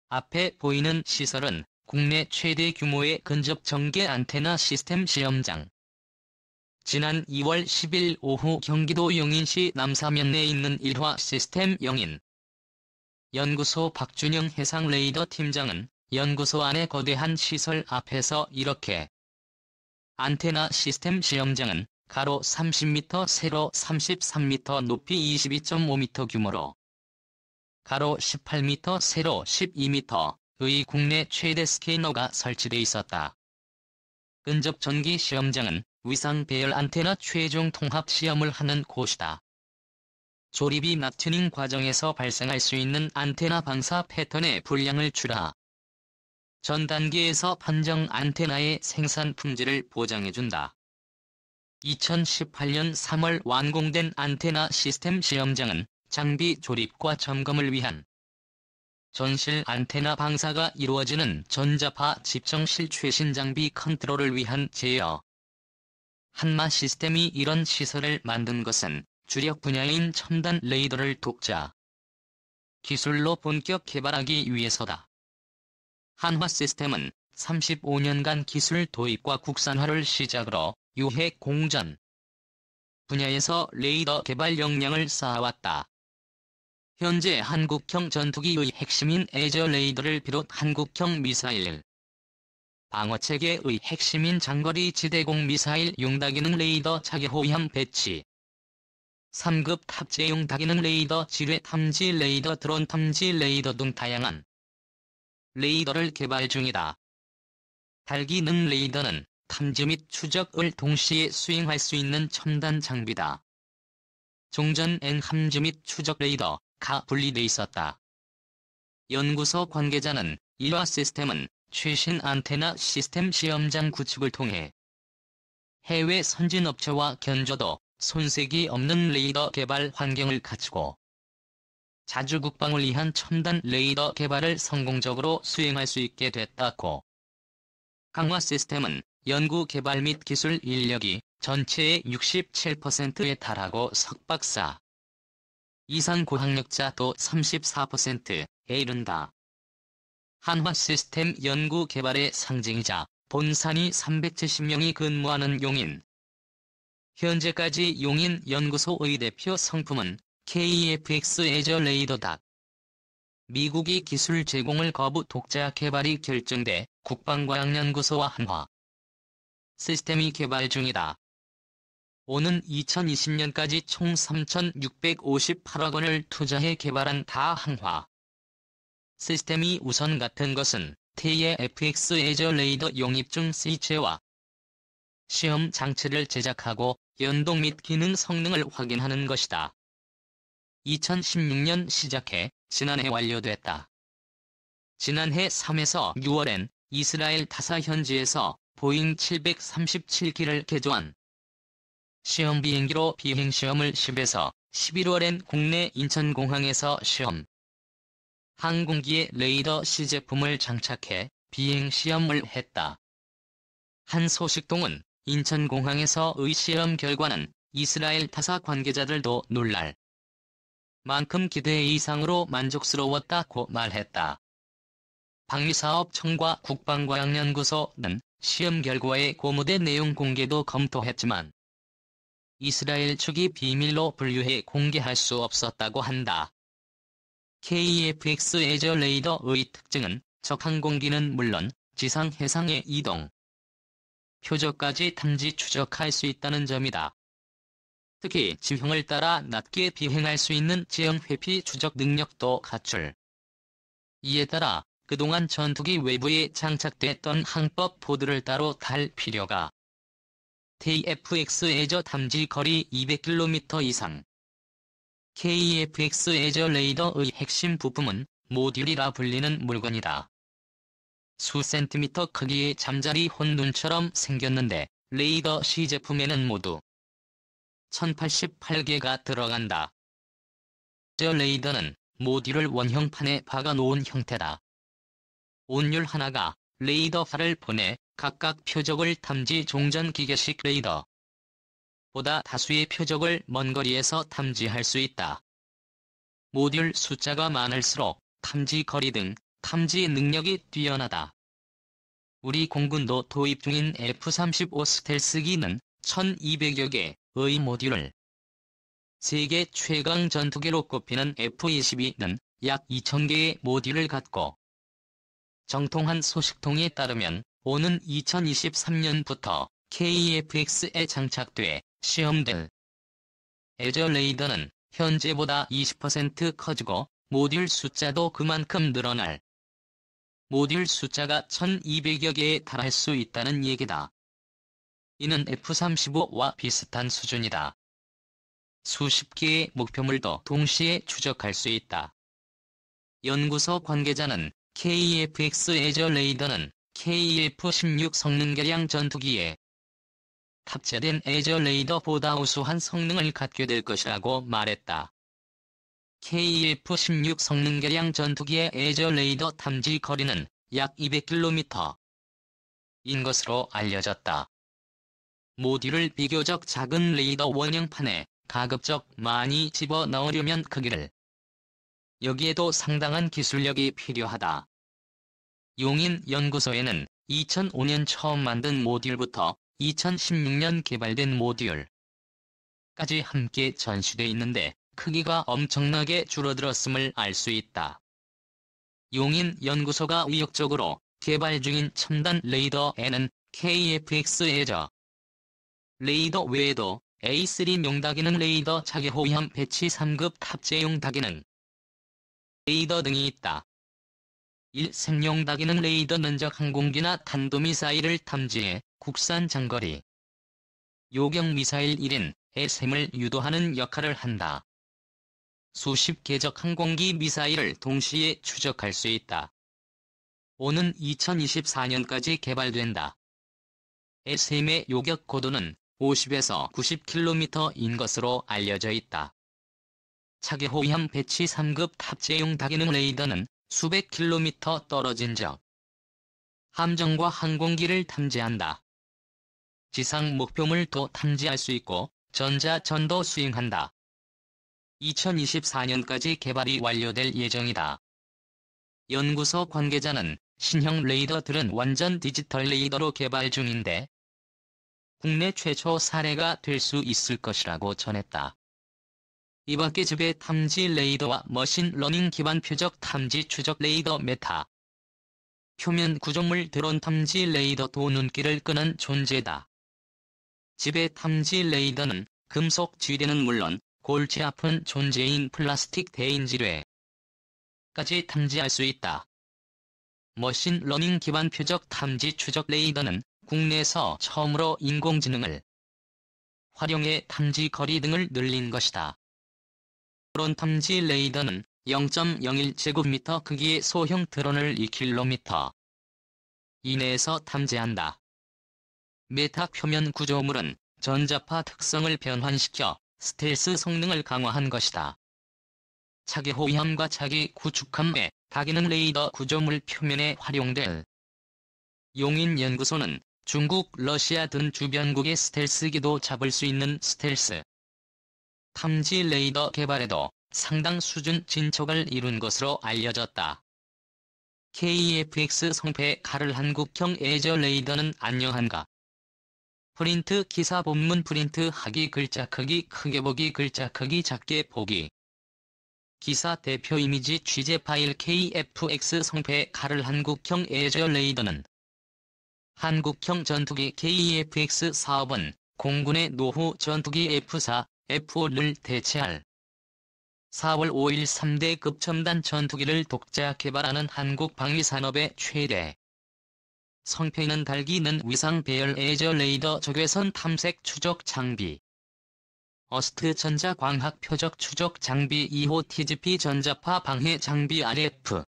앞에 보이는 시설은 국내 최대 규모의 근접 전개 안테나 시스템 시험장. 지난 2월 10일 오후 경기도 용인시 남사면내에 있는 일화 시스템 용인 연구소 박준영 해상 레이더 팀장은 연구소 안의 거대한 시설 앞에서 이렇게 안테나 시스템 시험장은 가로 30m, 세로 33m, 높이 22.5m 규모로 가로 18m, 세로 12m의 국내 최대 스캐너가 설치돼 있었다. 근접 전기 시험장은 위상 배열 안테나 최종 통합 시험을 하는 곳이다. 조립이나 튜닝 과정에서 발생할 수 있는 안테나 방사 패턴의 불량을 줄여 전 단계에서 판정 안테나의 생산 품질을 보장해준다. 2018년 3월 완공된 안테나 시스템 시험장은 장비 조립과 점검을 위한 전실 안테나 방사가 이루어지는 전자파 집정실 최신 장비 컨트롤을 위한 제어. 한마 시스템이 이런 시설을 만든 것은 주력 분야인 첨단 레이더를 독자 기술로 본격 개발하기 위해서다. 한화 시스템은 35년간 기술 도입과 국산화를 시작으로 유해 공전 분야에서 레이더 개발 역량을 쌓아왔다. 현재 한국형 전투기의 핵심인 에저 레이더를 비롯 한국형 미사일 방어체계의 핵심인 장거리 지대공 미사일 용다기능 레이더 차계호위함 배치 3급 탑재용 다기능 레이더 지뢰 탐지 레이더 드론 탐지 레이더 등 다양한 레이더를 개발 중이다. 달기능 레이더는 탐지 및 추적을 동시에 수행할 수 있는 첨단 장비다. 종전 N 함지 및 추적 레이더가 분리돼 있었다. 연구소 관계자는 일화 시스템은 최신 안테나 시스템 시험장 구축을 통해 해외 선진 업체와 견조도 손색이 없는 레이더 개발 환경을 갖추고 자주 국방을 위한 첨단 레이더 개발을 성공적으로 수행할 수 있게 됐다고. 강화 시스템은 연구 개발 및 기술 인력이 전체의 67%에 달하고 석박사 이상 고학력자도 34%에 이른다. 한화 시스템 연구 개발의 상징이자 본산이 370명이 근무하는 용인. 현재까지 용인 연구소의 대표 상품은 KFX 에저 레이더다. 미국이 기술 제공을 거부 독자 개발이 결정돼 국방과학연구소와 한화 시스템이 개발 중이다. 오는 2020년까지 총 3,658억 원을 투자해 개발한 다한화 시스템이 우선 같은 것은 태의 FX 에저 레이더 용입 중 시체와 시험 장치를 제작하고 연동 및 기능 성능을 확인하는 것이다. 2016년 시작해 지난해 완료됐다. 지난해 3에서 6월엔 이스라엘 타사 현지에서 보잉 737기를 개조한 시험 비행기로 비행시험을 10에서 11월엔 국내 인천공항에서 시험 항공기에 레이더 시제품을 장착해 비행시험을 했다. 한 소식통은 인천공항에서의 시험 결과는 이스라엘 타사 관계자들도 놀랄 만큼 기대 이상으로 만족스러웠다고 말했다. 방위사업청과 국방과학연구소는 시험 결과의 고무대 내용 공개도 검토했지만 이스라엘 측이 비밀로 분류해 공개할 수 없었다고 한다. KFX 에저 레이더의 특징은 적 항공기는 물론 지상 해상의 이동, 표적까지 탐지 추적할 수 있다는 점이다. 특히 지형을 따라 낮게 비행할 수 있는 지형 회피 추적 능력도 갖출. 이에 따라 그동안 전투기 외부에 장착됐던 항법 보드를 따로 달 필요가 KFX 에저 탐지 거리 200km 이상. KFX 에저 레이더의 핵심 부품은 모듈이라 불리는 물건이다. 수 센티미터 크기의 잠자리 혼눈처럼 생겼는데 레이더 시제품에는 모두 1088개가 들어간다. 저 레이더는 모듈을 원형판에 박아놓은 형태다. 온율 하나가 레이더파를 보내 각각 표적을 탐지 종전 기계식 레이더. 보다 다수의 표적을 먼 거리에서 탐지할 수 있다. 모듈 숫자가 많을수록 탐지 거리 등 탐지 능력이 뛰어나다. 우리 공군도 도입 중인 F-35 스텔스기는 1200여 개의 모듈을, 세계 최강 전투기로 꼽히는 F-22는 약 2000개의 모듈을 갖고, 정통한 소식통에 따르면 오는 2023년부터 KF-X에 장착돼 시험될 에저 레이더는 현재보다 20% 커지고 모듈 숫자도 그만큼 늘어날, 모듈 숫자가 1200여 개에 달할 수 있다는 얘기다. 이는 F-35와 비슷한 수준이다. 수십 개의 목표물도 동시에 추적할 수 있다. 연구소 관계자는 KF-X 에저 레이더는 KF-16 성능 개량 전투기에 탑재된 에저 레이더보다 우수한 성능을 갖게 될 것이라고 말했다. KF-16 성능 개량 전투기의 에저 레이더 탐지 거리는 약 200km인 것으로 알려졌다. 모듈을 비교적 작은 레이더 원형판에 가급적 많이 집어넣으려면 크기를, 여기에도 상당한 기술력이 필요하다. 용인 연구소에는 2005년 처음 만든 모듈부터 2016년 개발된 모듈까지 함께 전시돼 있는데 크기가 엄청나게 줄어들었음을 알 수 있다. 용인 연구소가 의욕적으로 개발 중인 첨단 레이더에는 KF-X 에저 레이더 외에도 A3 명다기능 레이더 자기호위함 배치 3급 탑재용 다기능 레이더 등이 있다. 1. 생용 다기능 레이더 면적 항공기나 탄도미사일을 탐지해 국산 장거리 요격 미사일 1인 SM을 유도하는 역할을 한다. 수십 개적 항공기 미사일을 동시에 추적할 수 있다. 오는 2024년까지 개발된다. SM의 요격 고도는 50에서 90km인 것으로 알려져 있다. 차기호위함 배치 3급 탑재용 다기능 레이더는 수백 킬로미터 떨어진 적 함정과 항공기를 탐지한다. 지상 목표물도 탐지할 수 있고 전자전도 수행한다. 2024년까지 개발이 완료될 예정이다. 연구소 관계자는 신형 레이더들은 완전 디지털 레이더로 개발 중인데 국내 최초 사례가 될 수 있을 것이라고 전했다. 이밖에 지배 탐지 레이더와 머신러닝 기반 표적 탐지 추적 레이더 메타, 표면 구조물 드론 탐지 레이더도 눈길을 끄는 존재다. 지배 탐지 레이더는 금속 지뢰는 물론 골치 아픈 존재인 플라스틱 대인지뢰까지 탐지할 수 있다. 머신러닝 기반 표적 탐지 추적 레이더는 국내에서 처음으로 인공지능을 활용해 탐지 거리 등을 늘린 것이다. 드론 탐지 레이더는 0.01제곱미터 크기의 소형 드론을 2km 이내에서 탐지한다. 메타 표면 구조물은 전자파 특성을 변환시켜 스텔스 성능을 강화한 것이다. 차기호위함과 차기 구축함의 다기능 레이더 구조물 표면에 활용될 용인 연구소는 중국, 러시아 등 주변국의 스텔스기도 잡을 수 있는 스텔스 탐지 레이더 개발에도 상당 수준 진척을 이룬 것으로 알려졌다. KF-X 성패 칼을 한국형 에저 레이더는 안녕한가? 프린트 기사 본문 프린트 하기 글자 크기 크게 보기 글자 크기 작게 보기 기사 대표 이미지 취재 파일 KF-X 성패 칼을 한국형 에저 레이더는 한국형 전투기 KF-X 사업은 공군의 노후 전투기 F-4, F-5를 대체할 4월 5일 3대급 첨단 전투기를 독자 개발하는 한국 방위산업의 최대 성패는 달기는 위상 배열 에저 레이더 적외선 탐색 추적 장비 어스트 전자광학 표적 추적 장비 2호 TGP 전자파 방해 장비 RF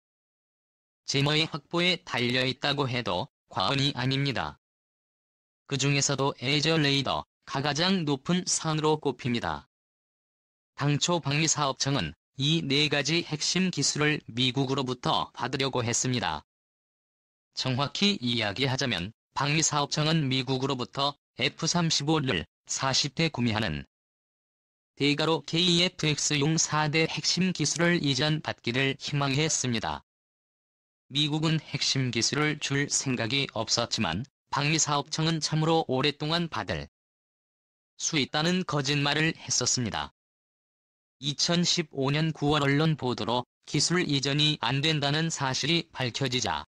제머의 확보에 달려있다고 해도 과언이 아닙니다. 그 중에서도 에저 레이더가 가장 높은 산으로 꼽힙니다. 당초 방위사업청은 이 네 가지 핵심 기술을 미국으로부터 받으려고 했습니다. 정확히 이야기하자면 방위사업청은 미국으로부터 F-35를 40대 구매하는 대가로 KF-X용 4대 핵심 기술을 이전받기를 희망했습니다. 미국은 핵심 기술을 줄 생각이 없었지만 방위사업청은 참으로 오랫동안 받을 수 있다는 거짓말을 했었습니다. 2015년 9월 언론 보도로 기술 이전이 안 된다는 사실이 밝혀지자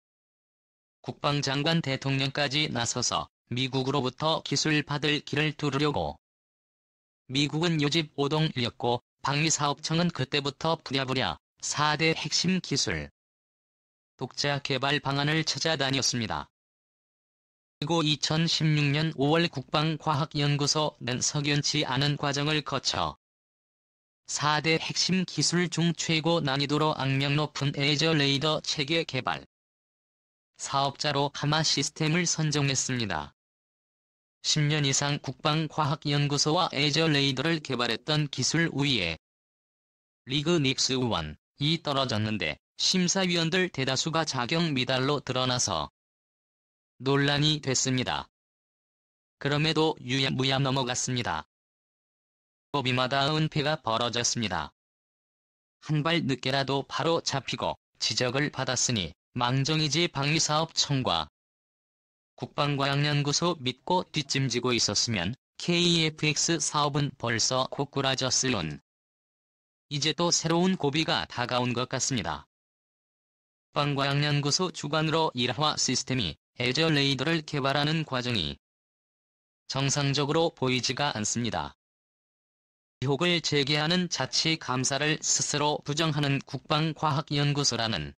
국방장관 대통령까지 나서서 미국으로부터 기술 받을 길을 뚫으려고 미국은 요집 오동이었고 방위사업청은 그때부터 부랴부랴 4대 핵심 기술 독자 개발 방안을 찾아다녔습니다. 그리고 2016년 5월 국방과학연구소는 석연치 않은 과정을 거쳐 4대 핵심 기술 중 최고 난이도로 악명 높은 에저 레이더 체계 개발 사업자로 하마 시스템을 선정했습니다. 10년 이상 국방과학연구소와 에저 레이더를 개발했던 기술 우위에 리그 닉스1이 떨어졌는데 심사위원들 대다수가 자격 미달로 드러나서 논란이 됐습니다. 그럼에도 유야무야 넘어갔습니다. 법위마다 은폐가 벌어졌습니다. 한 발 늦게라도 바로 잡히고 지적을 받았으니 망정이지 방위사업청과 국방과학연구소 믿고 뒷짐지고 있었으면 KF-X 사업은 벌써 고꾸라졌을론. 이제 또 새로운 고비가 다가온 것 같습니다. 국방과학연구소 주관으로 일화 시스템이 에저 레이더를 개발하는 과정이 정상적으로 보이지가 않습니다. 의혹을 제기하는 자치 감사를 스스로 부정하는 국방과학연구소라는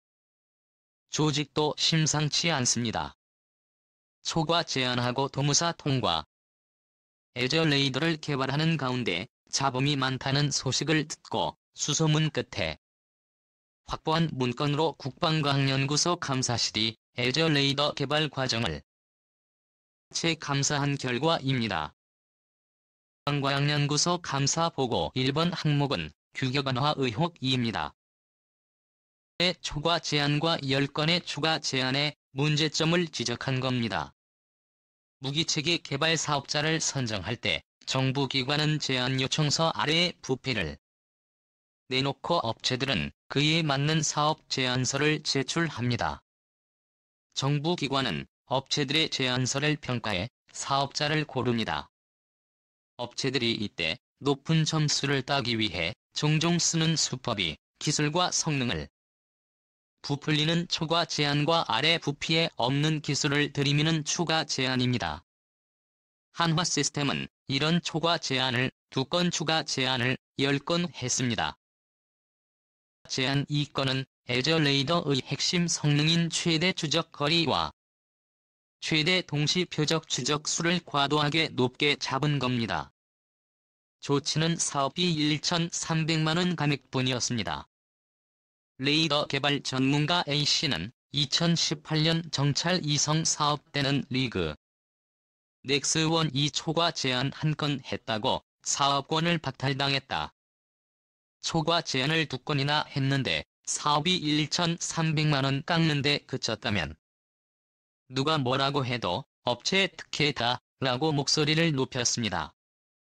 조직도 심상치 않습니다. 초과 제한하고 도무사 통과. 에저 레이더를 개발하는 가운데 잡음이 많다는 소식을 듣고 수소문 끝에 확보한 문건으로 국방과학연구소 감사실이 에저 레이더 개발 과정을 재감사한 결과입니다. 국방과학연구소 감사 보고 1번 항목은 규격 완화 의혹입니다. 초과 제한과 10건의 추가 제한에 문제점을 지적한 겁니다. 무기체계 개발 사업자를 선정할 때 정부기관은 제한 요청서 아래에 부피를 내놓고 업체들은 그에 맞는 사업 제안서를 제출합니다. 정부기관은 업체들의 제안서를 평가해 사업자를 고릅니다. 업체들이 이때 높은 점수를 따기 위해 종종 쓰는 수법이 기술과 성능을 부풀리는 초과 제한과 아래 부피에 없는 기술을 들이미는 추가 제한입니다. 한화 시스템은 이런 초과 제한을 2건 추가 제한을 10건 했습니다. 제한 2건은 에저 레이더의 핵심 성능인 최대 추적 거리와 최대 동시 표적 추적 수를 과도하게 높게 잡은 겁니다. 조치는 사업비 1,300만원 감액뿐이었습니다. 레이더 개발 전문가 A씨는 2018년 정찰 이성 사업 때는 리그 넥스1이 초과 제한 1건 했다고 사업권을 박탈당했다. 초과 제한을 2건이나 했는데 사업이 1,300만원 깎는데 그쳤다면 누가 뭐라고 해도 업체의 특혜다 라고 목소리를 높였습니다.